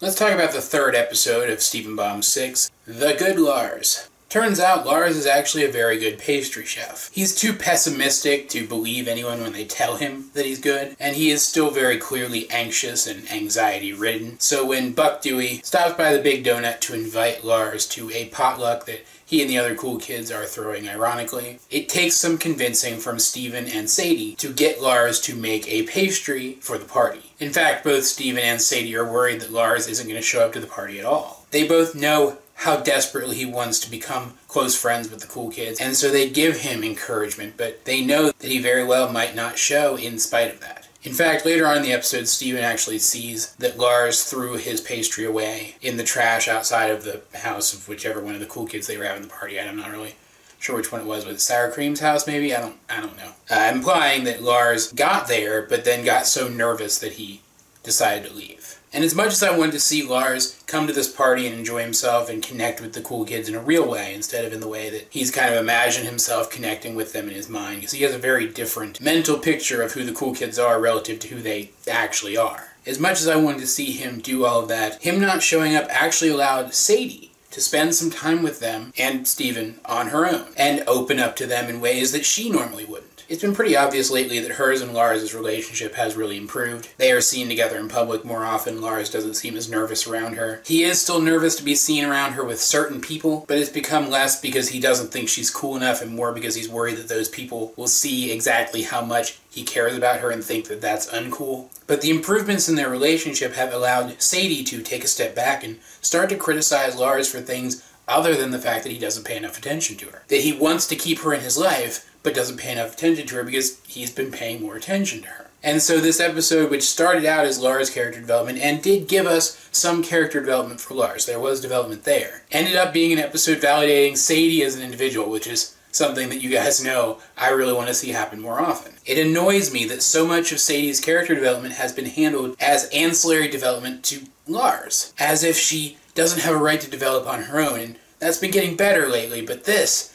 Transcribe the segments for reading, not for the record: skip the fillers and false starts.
Let's talk about the third episode of Stephen Bomb's 6, The Good Lars. Turns out Lars is actually a very good pastry chef. He's too pessimistic to believe anyone when they tell him that he's good, and he is still very clearly anxious and anxiety-ridden. So when Buck Dewey stops by the Big Donut to invite Lars to a potluck that he and the other cool kids are throwing ironically, it takes some convincing from Stephen and Sadie to get Lars to make a pastry for the party. In fact, both Stephen and Sadie are worried that Lars isn't going to show up to the party at all. They both know how desperately he wants to become close friends with the cool kids, and so they give him encouragement, but they know that he very well might not show in spite of that. In fact, later on in the episode, Stephen actually sees that Lars threw his pastry away in the trash outside of the house of whichever one of the cool kids they were having the party at. I'm not really sure which one it was. Was it Sour Cream's house, maybe? I don't know. Implying that Lars got there, but then got so nervous that he decided to leave. And as much as I wanted to see Lars come to this party and enjoy himself and connect with the cool kids in a real way, instead of in the way that he's kind of imagined himself connecting with them in his mind, because he has a very different mental picture of who the cool kids are relative to who they actually are. As much as I wanted to see him do all of that, him not showing up actually allowed Sadie to spend some time with them and Stephen on her own, and open up to them in ways that she normally wouldn't. It's been pretty obvious lately that hers and Lars' relationship has really improved. They are seen together in public more often. Lars doesn't seem as nervous around her. He is still nervous to be seen around her with certain people, but it's become less because he doesn't think she's cool enough and more because he's worried that those people will see exactly how much he cares about her and think that that's uncool. But the improvements in their relationship have allowed Sadie to take a step back and start to criticize Lars for things other than the fact that he doesn't pay enough attention to her. That he wants to keep her in his life, but doesn't pay enough attention to her because he's been paying more attention to her. And so this episode, which started out as Lars' character development and did give us some character development for Lars, there was development there, ended up being an episode validating Sadie as an individual, which is something that you guys know I really want to see happen more often. It annoys me that so much of Sadie's character development has been handled as ancillary development to Lars, as if she doesn't have a right to develop on her own, and that's been getting better lately, but this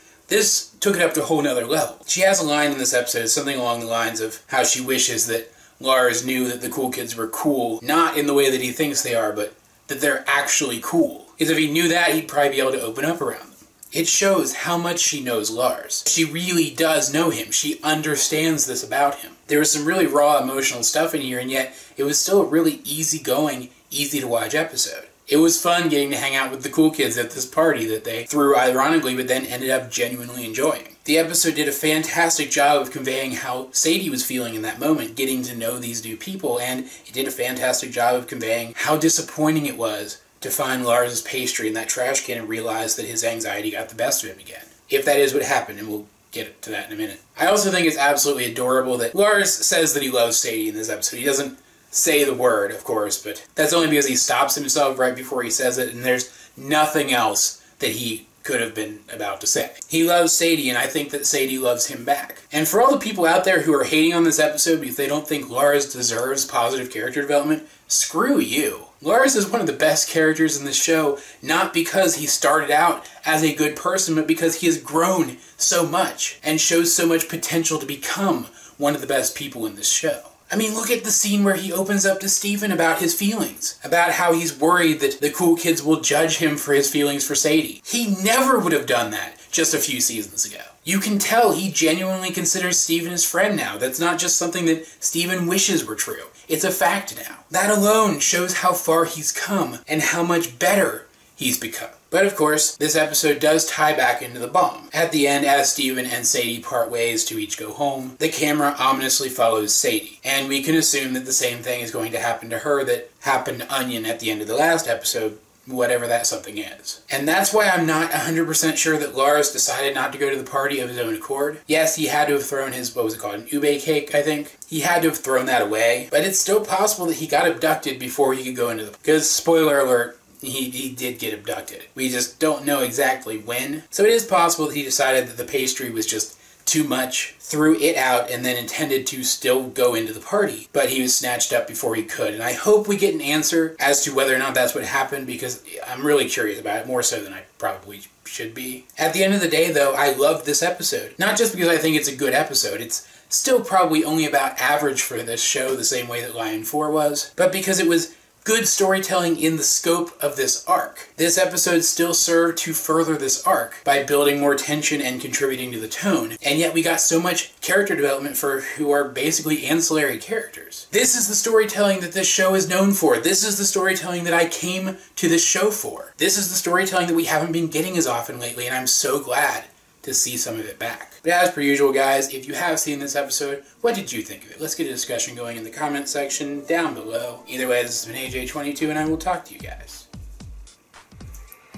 took it up to a whole nother level. She has a line in this episode, something along the lines of how she wishes that Lars knew that the cool kids were cool, not in the way that he thinks they are, but that they're actually cool. Because if he knew that, he'd probably be able to open up around them. It shows how much she knows Lars. She really does know him. She understands this about him. There was some really raw emotional stuff in here, and yet it was still a really easygoing, easy-to-watch episode. It was fun getting to hang out with the cool kids at this party that they threw ironically, but then ended up genuinely enjoying. The episode did a fantastic job of conveying how Sadie was feeling in that moment, getting to know these new people, and it did a fantastic job of conveying how disappointing it was to find Lars' pastry in that trash can and realize that his anxiety got the best of him again. If that is what happened, and we'll get to that in a minute. I also think it's absolutely adorable that Lars says that he loves Sadie in this episode. He doesn't say the word, of course, but that's only because he stops himself right before he says it, and there's nothing else that he could have been about to say. He loves Sadie, and I think that Sadie loves him back. And for all the people out there who are hating on this episode because they don't think Lars deserves positive character development, screw you. Lars is one of the best characters in this show, not because he started out as a good person, but because he has grown so much and shows so much potential to become one of the best people in this show. I mean, look at the scene where he opens up to Stephen about his feelings, about how he's worried that the cool kids will judge him for his feelings for Sadie. He never would have done that just a few seasons ago. You can tell he genuinely considers Stephen his friend now. That's not just something that Stephen wishes were true. It's a fact now. That alone shows how far he's come and how much better he's become. But of course, this episode does tie back into the bomb. At the end, as Stephen and Sadie part ways to each go home, the camera ominously follows Sadie, and we can assume that the same thing is going to happen to her that happened to Onion at the end of the last episode, whatever that something is. And that's why I'm not 100% sure that Lars decided not to go to the party of his own accord. Yes, he had to have thrown his, what was it called, an ube cake, I think? He had to have thrown that away, but it's still possible that he got abducted before he could go into the... Because, spoiler alert, he did get abducted. We just don't know exactly when. So it is possible that he decided that the pastry was just too much, threw it out, and then intended to still go into the party. But he was snatched up before he could. And I hope we get an answer as to whether or not that's what happened, because I'm really curious about it, more so than I probably should be. At the end of the day, though, I loved this episode. Not just because I think it's a good episode. It's still probably only about average for this show, the same way that Lion 4 was, but because it was good storytelling in the scope of this arc. This episode still served to further this arc by building more tension and contributing to the tone, and yet we got so much character development for who are basically ancillary characters. This is the storytelling that this show is known for. This is the storytelling that I came to this show for. This is the storytelling that we haven't been getting as often lately, and I'm so glad to see some of it back. But as per usual, guys, if you have seen this episode, what did you think of it? Let's get a discussion going in the comment section down below. Either way, this has been AJ22, and I will talk to you guys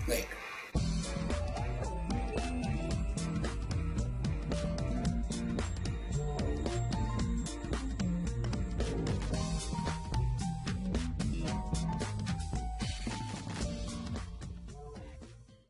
later.